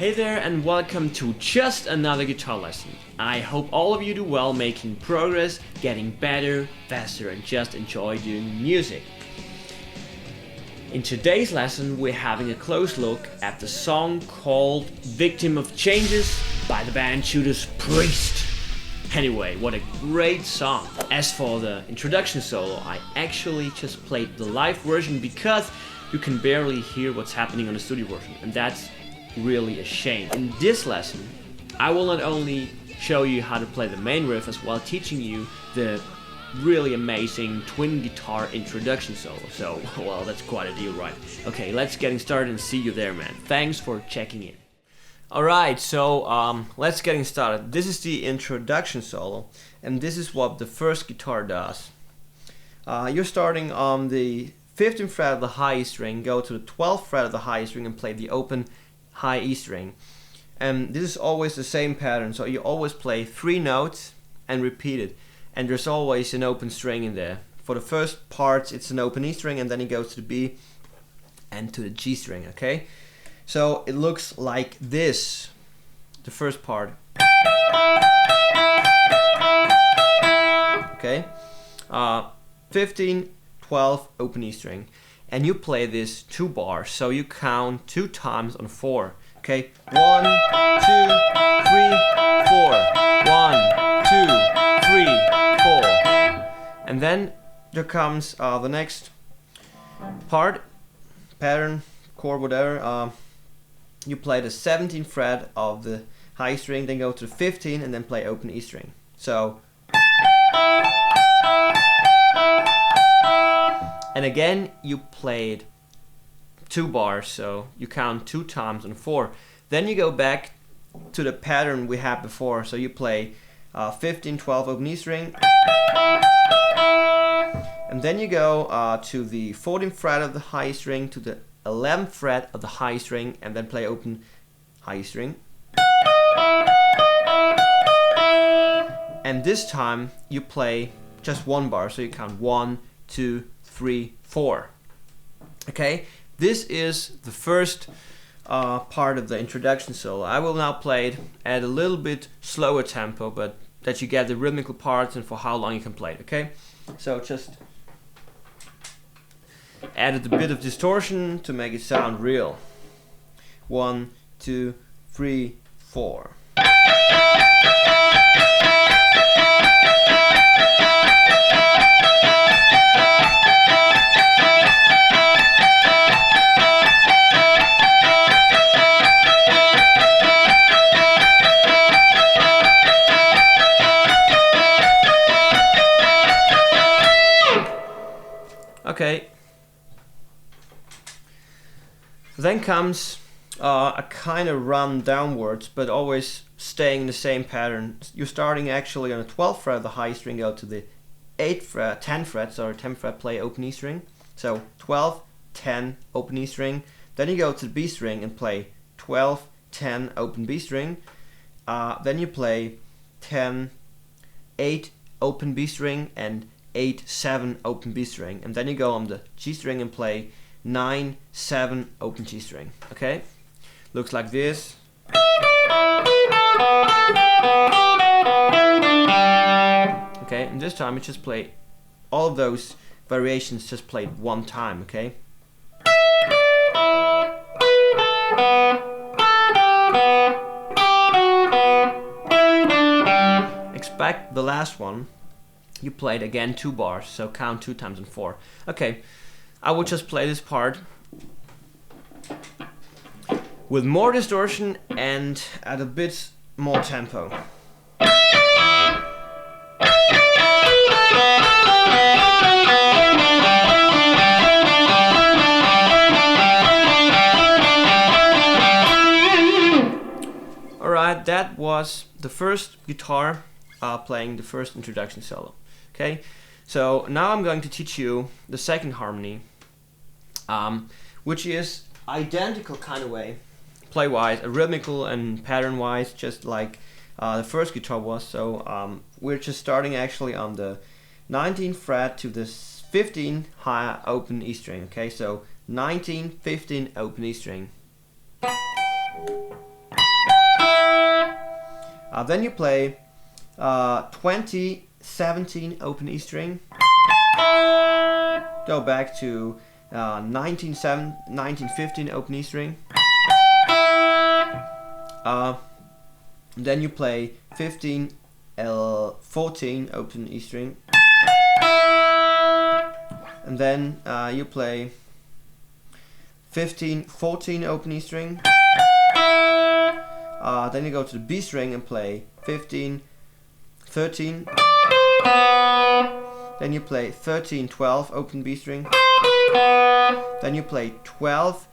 Hey there and welcome to just another guitar lesson. I hope all of you do well, making progress, getting better, faster and just enjoy doing music. In today's lesson we're having a close look at the song called Victim of Changes by the band Judas. Anyway, what a great song. As for the introduction solo, I actually just played the live version because you can barely hear what's happening on the studio version, and that's really a shame. In this lesson, I will not only show you how to play the main riff as well teaching you the really amazing twin guitar introduction solo. So, well, that's quite a deal, right? Okay, let's get started and see you there, man. Thanks for checking in. Alright, so let's get started. This is the introduction solo, and this is what the first guitar does. You're starting on the 15th fret of the high E string, go to the 12th fret of the high E string and play the open high E string. And this is always the same pattern, so you always play 3 notes and repeat it. And there's always an open string in there. For the first part it's an open E string, and then it goes to the B and to the G string, okay? So it looks like this, the first part. Okay? 15, 12, open E string. And you play this 2 bars, so you count 2 times on 4. Okay? 1, 2, 3, 4. 1, 2, 3, 4. And then there comes the next part, pattern, chord, whatever. You play the 17th fret of the high string, then go to the 15 and then play open E string. So, and again you played 2 bars, so you count 2 times on 4. Then you go back to the pattern we had before, so you play 15, 12 open E string, and then you go to the 14th fret of the high string, to the 11th fret of the high string, and then play open high string. And this time you play just 1 bar, so you count 1, 2, 3, 4. Okay, this is the first part of the introduction solo. I will now play it at a little bit slower tempo, but that you get the rhythmical parts and for how long you can play it. Okay, so just added a bit of distortion to make it sound real. 1, 2, 3, 4. Okay. Then comes a kind of run downwards, but always staying in the same pattern. You're starting actually on the 12th fret of the high string, go to the 10th fret, play open E string. So 12, 10, open E string. Then you go to the B string and play 12, 10, open B string. Then you play 10, 8, open B string, and 8, 7, open B string, and then you go on the G string and play 9, 7, open G string. Okay, looks like this. Okay, and this time you just play all of those variations just played 1 time. Okay. Expect the last one. You played again 2 bars, so count 2 times on 4. Okay, I will just play this part with more distortion and at a bit more tempo. Alright, that was the first guitar playing the first introduction solo. Okay, so now I'm going to teach you the second harmony, which is identical kind of way, play-wise, rhythmical and pattern-wise, just like the first guitar was. So we're just starting actually on the 19th fret to the 15 high open E string. Okay, so 19, 15, open E string. Then you play 20, 17 open E string. Go back to 19, 15 open E string. Then you play 15, 14 open E string. And then you play 15, 14 open E string. Then you go to the B string and play 15, 13. Then you play 13, 12 open B string. Then you play 12,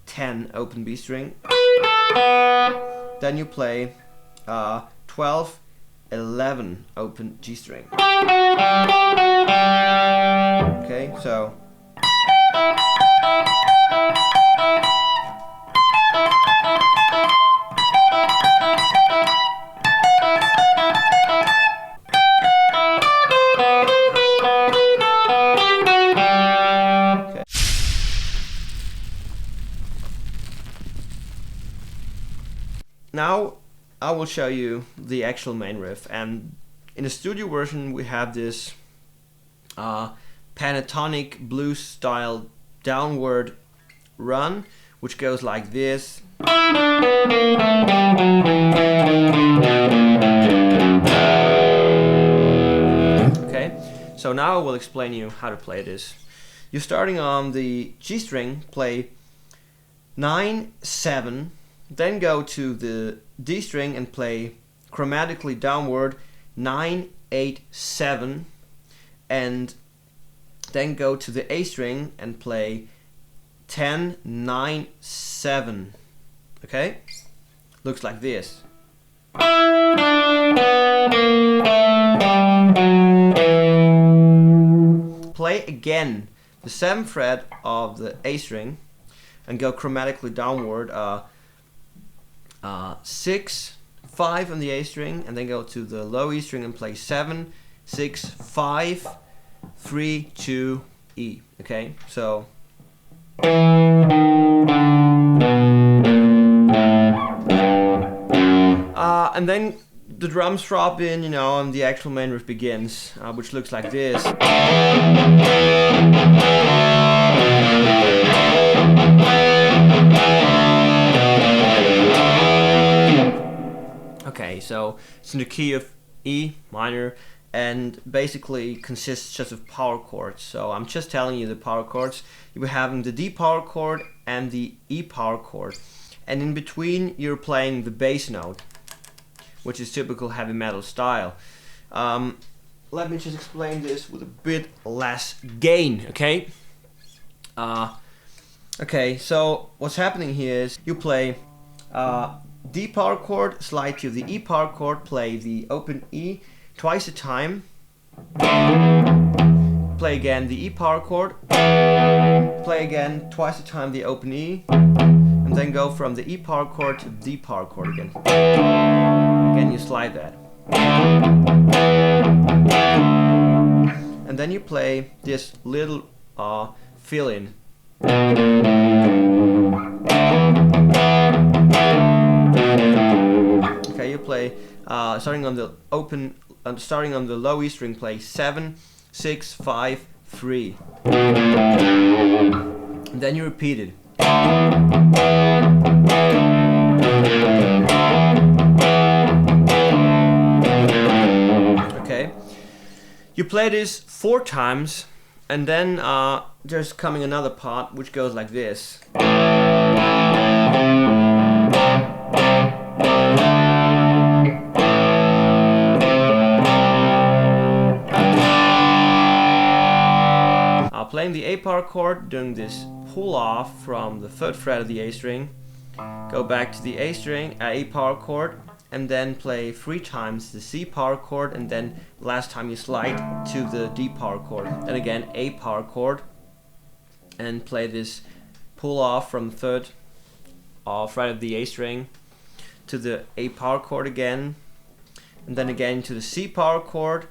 10 open B string. Then you play 12, 11 open G string. Okay, so now I will show you the actual main riff, and in the studio version we have this pentatonic blues style downward run, which goes like this. Okay, so now I will explain you how to play this. You're starting on the G string, play 9, 7, then go to the D string and play chromatically downward 9, 8, 7, and then go to the A string and play 10, 9, 7. Okay? Looks like this. Play again the 7th fret of the A string and go chromatically downward 6, 5 on the A string, and then go to the low E string and play 7, 6, 5, 3, 2, E. Okay, so and then the drums drop in, you know, and the actual main riff begins, which looks like this. Okay, so it's in the key of E minor, and basically consists just of power chords. So I'm just telling you the power chords. You were having the D power chord and the E power chord, and in between you're playing the bass note, which is typical heavy metal style. Let me just explain this with a bit less gain, okay? Okay, so what's happening here is you play D power chord, slide to the E power chord, play the open E twice a time, play again the E power chord, play again twice a time the open E, and then go from the E power chord to D power chord again. Again you slide that. And then you play this little fill-in. Okay, you play starting on the low E string, play 7, 6, 5, 3. And then you repeat it. Okay, you play this 4 times, and then there's coming another part which goes like this. Playing the A power chord, doing this pull off from the 3rd fret of the A string, go back to the A string, A power chord, and then play 3 times the C power chord, and then last time you slide to the D power chord, and again A power chord, and play this pull off from the 3rd fret of the A string to the A power chord again, and then again to the C power chord,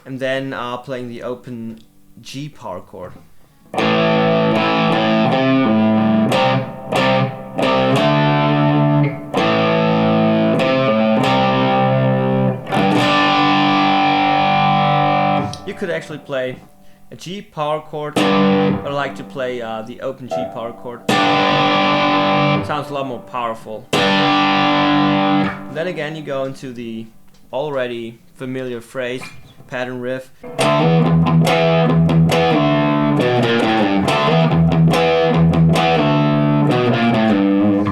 and then playing the open G power chord. actually play a G power chord, but I like to play the open G power chord. Sounds a lot more powerful. Then again, you go into the already familiar phrase, pattern riff.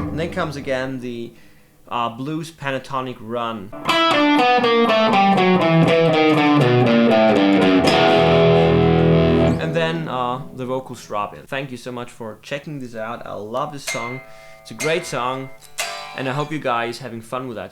And then comes again the blues pentatonic run. And then the vocals drop in. Thank you so much for checking this out. I love this song. It's a great song, and I hope you guys having fun with that.